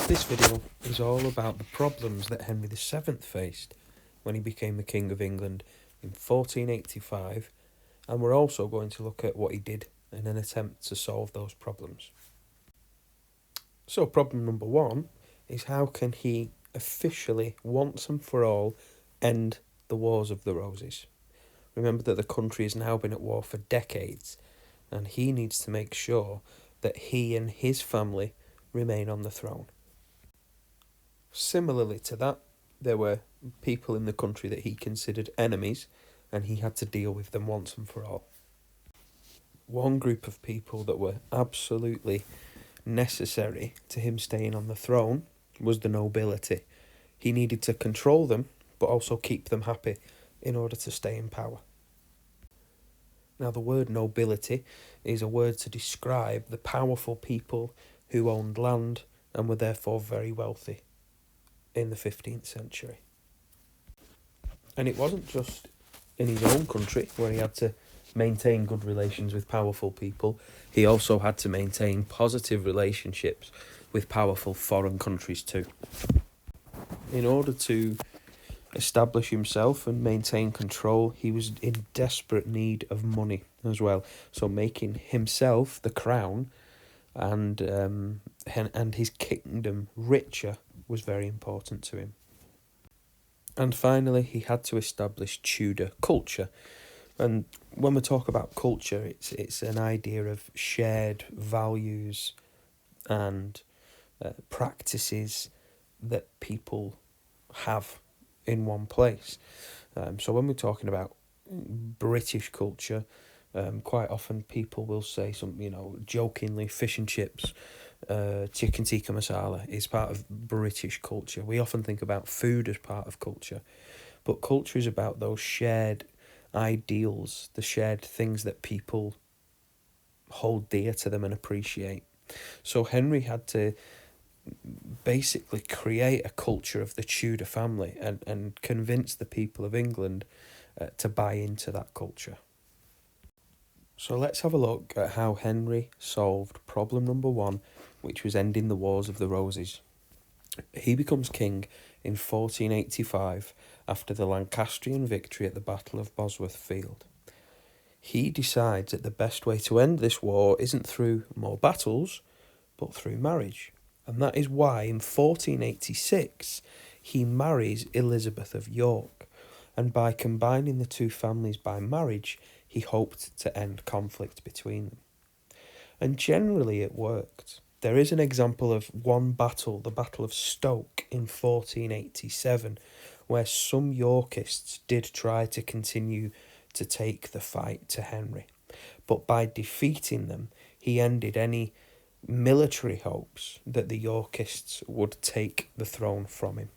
This video is all about the problems that Henry VII faced when he became the King of England in 1485, and we're also going to look at what he did in an attempt to solve those problems. So problem number one is, how can he officially, once and for all, end the Wars of the Roses? Remember that the country has now been at war for decades, and he needs to make sure that he and his family remain on the throne. Similarly to that, there were people in the country that he considered enemies, and he had to deal with them once and for all. One group of people that were absolutely necessary to him staying on the throne was the nobility. He needed to control them, but also keep them happy in order to stay in power. Now, the word nobility is a word to describe the powerful people who owned land and were therefore very wealthy in the 15th century. And it wasn't just in his own country where he had to maintain good relations with powerful people. He also had to maintain positive relationships with powerful foreign countries too. In order to establish himself and maintain control, he was in desperate need of money as well. So making himself the crown and his kingdom richer was very important to him. And finally, he had to establish Tudor culture. And when we talk about culture, it's an idea of shared values and practices that people have in one place. So when we're talking about British culture, quite often people will say jokingly, fish and chips, chicken tikka masala is part of British culture. We often think about food as part of culture, but culture is about those shared ideals, the shared things that people hold dear to them and appreciate. So Henry had to basically create a culture of the Tudor family and convince the people of England to buy into that culture. So let's have a look at how Henry solved problem number one, which was ending the Wars of the Roses. He becomes king in 1485 after the Lancastrian victory at the Battle of Bosworth Field. He decides that the best way to end this war isn't through more battles, but through marriage. And that is why in 1486 he marries Elizabeth of York. And by combining the two families by marriage, he hoped to end conflict between them. And generally it worked. There is an example of one battle, the Battle of Stoke in 1487, where some Yorkists did try to continue to take the fight to Henry. But by defeating them, he ended any military hopes that the Yorkists would take the throne from him.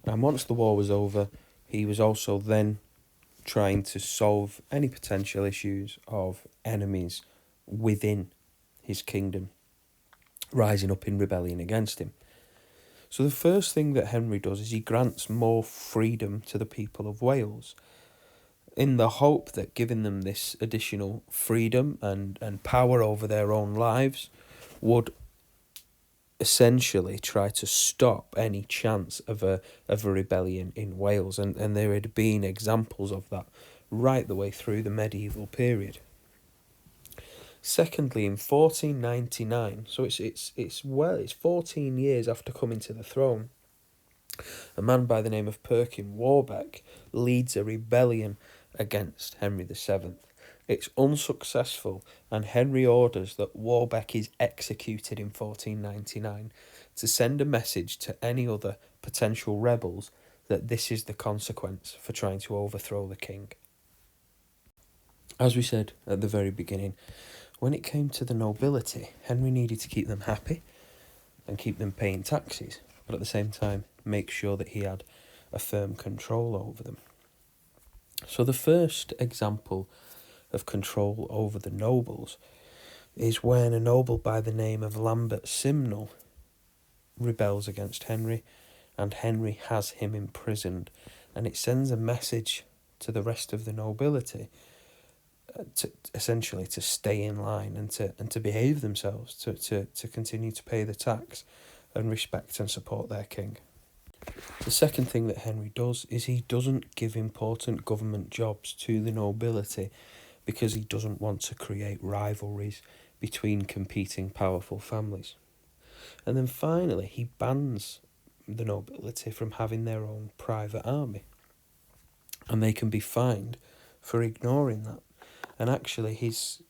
And once the war was over, he was also then trying to solve any potential issues of enemies within his kingdom rising up in rebellion against him. So the first thing that Henry does is he grants more freedom to the people of Wales, in the hope that giving them this additional freedom and power over their own lives would essentially try to stop any chance of a rebellion in Wales. And there had been examples of that right the way through the medieval period. Secondly, in 1499, so it's 14 years after coming to the throne, a man by the name of Perkin Warbeck leads a rebellion against Henry VII. It's unsuccessful, and Henry orders that Warbeck is executed in 1499 to send a message to any other potential rebels that this is the consequence for trying to overthrow the king. As we said at the very beginning, when it came to the nobility, Henry needed to keep them happy and keep them paying taxes, but at the same time make sure that he had a firm control over them. So the first example of control over the nobles is when a noble by the name of Lambert Simnel rebels against Henry, and Henry has him imprisoned, and it sends a message to the rest of the nobility to essentially to stay in line and to behave themselves, to continue to pay the tax and respect and support their king. The second thing that Henry does is he doesn't give important government jobs to the nobility because he doesn't want to create rivalries between competing powerful families. And then finally, he bans the nobility from having their own private army. And they can be fined for ignoring that. And actually, his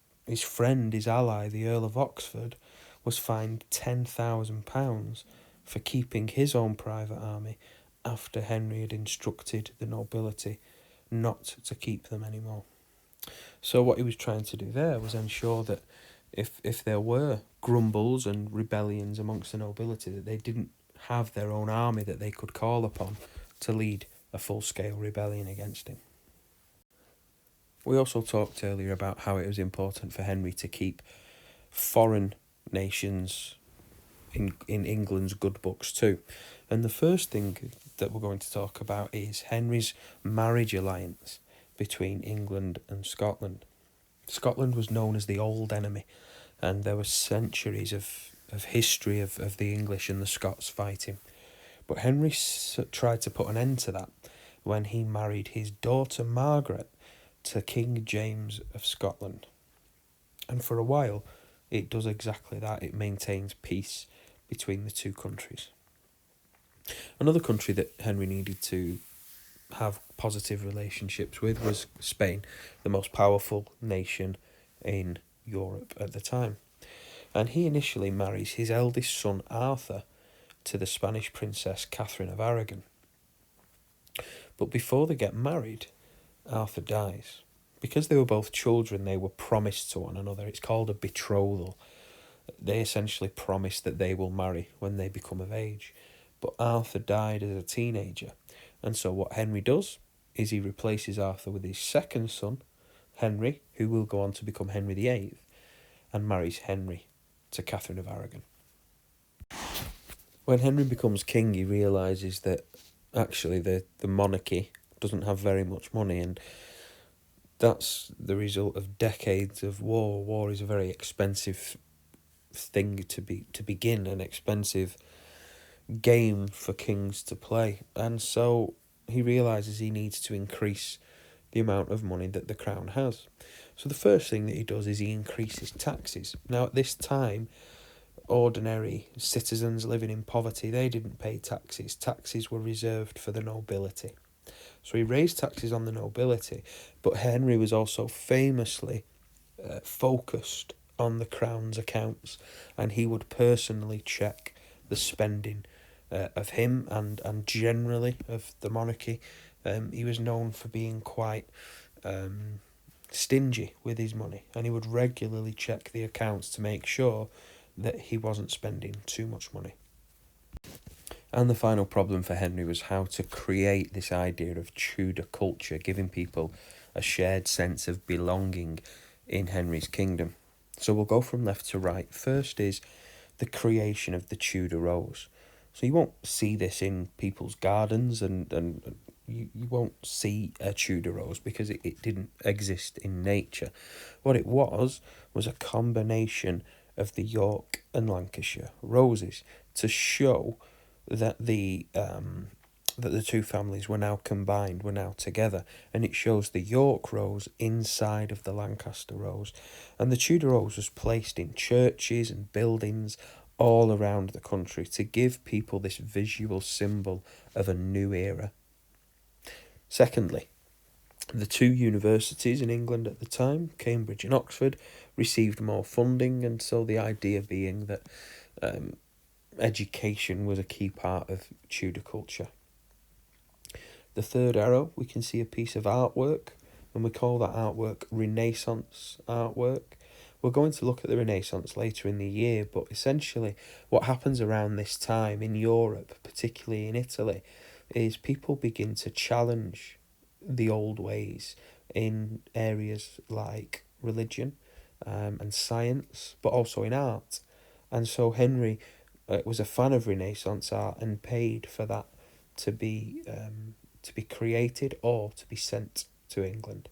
friend, his ally, the Earl of Oxford, was fined £10,000 for keeping his own private army after Henry had instructed the nobility not to keep them anymore. So what he was trying to do there was ensure that if there were grumbles and rebellions amongst the nobility, that they didn't have their own army that they could call upon to lead a full-scale rebellion against him. We also talked earlier about how it was important for Henry to keep foreign nations in England's good books too. And the first thing that we're going to talk about is Henry's marriage alliance between England and Scotland. Scotland was known as the Old Enemy, and there were centuries of history of the English and the Scots fighting. But Henry tried to put an end to that when he married his daughter Margaret to King James of Scotland. And for a while, it does exactly that. It maintains peace between the two countries. Another country that Henry needed to have positive relationships with was Spain, the most powerful nation in Europe at the time. And he initially marries his eldest son Arthur to the Spanish princess Catherine of Aragon. But before they get married, Arthur dies. Because they were both children, they were promised to one another. It's called a betrothal. They essentially promise that they will marry when they become of age. But Arthur died as a teenager. And so what Henry does is he replaces Arthur with his second son, Henry, who will go on to become Henry VIII, and marries Henry to Catherine of Aragon. When Henry becomes king, he realises that actually the monarchy doesn't have very much money, and that's the result of decades of war. War is a very expensive thing to begin, an expensive game for kings to play, and so he realises he needs to increase the amount of money that the crown has. So the first thing that he does is he increases taxes. Now at this time, ordinary citizens living in poverty, they didn't pay taxes. Taxes were reserved for the nobility. So he raised taxes on the nobility, but Henry was also famously focused on the crown's accounts, and he would personally check the spending of him and generally of the monarchy. He was known for being quite stingy with his money, and he would regularly check the accounts to make sure that he wasn't spending too much money. And the final problem for Henry was how to create this idea of Tudor culture, giving people a shared sense of belonging in Henry's kingdom. So we'll go from left to right. First is the creation of the Tudor rose. So you won't see this in people's gardens, and you won't see a Tudor rose because it didn't exist in nature. What it was a combination of the York and Lancashire roses to show that the two families were now combined, were now together, and it shows the York rose inside of the Lancaster rose. And the Tudor rose was placed in churches and buildings all around the country to give people this visual symbol of a new era. Secondly, the two universities in England at the time, Cambridge and Oxford, received more funding, and so the idea being that education was a key part of Tudor culture. The third arrow, we can see a piece of artwork, and we call that artwork Renaissance artwork. We're going to look at the Renaissance later in the year, but essentially what happens around this time in Europe, particularly in Italy, is people begin to challenge the old ways in areas like religion and science, but also in art. And so Henry was a fan of Renaissance art and paid for that to be created or to be sent to England.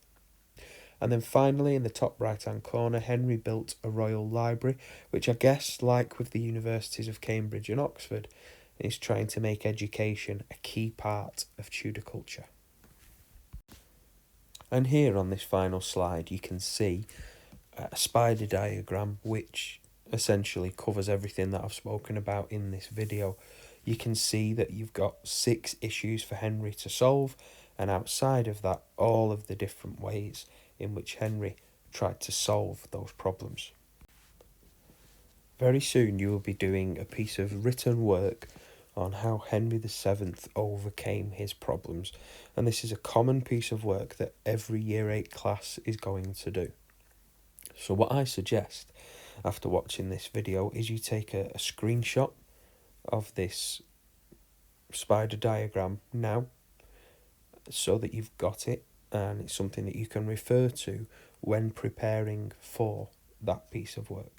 And then finally, in the top right-hand corner, Henry built a royal library, which I guess, like with the universities of Cambridge and Oxford, is trying to make education a key part of Tudor culture. And here on this final slide, you can see a spider diagram which essentially covers everything that I've spoken about in this video. You can see that you've got 6 issues for Henry to solve, and outside of that, all of the different ways in which Henry tried to solve those problems. Very soon you will be doing a piece of written work on how Henry VII overcame his problems, and this is a common piece of work that every Year 8 class is going to do. So what I suggest after watching this video is you take a screenshot of this spider diagram now, so that you've got it and it's something that you can refer to when preparing for that piece of work.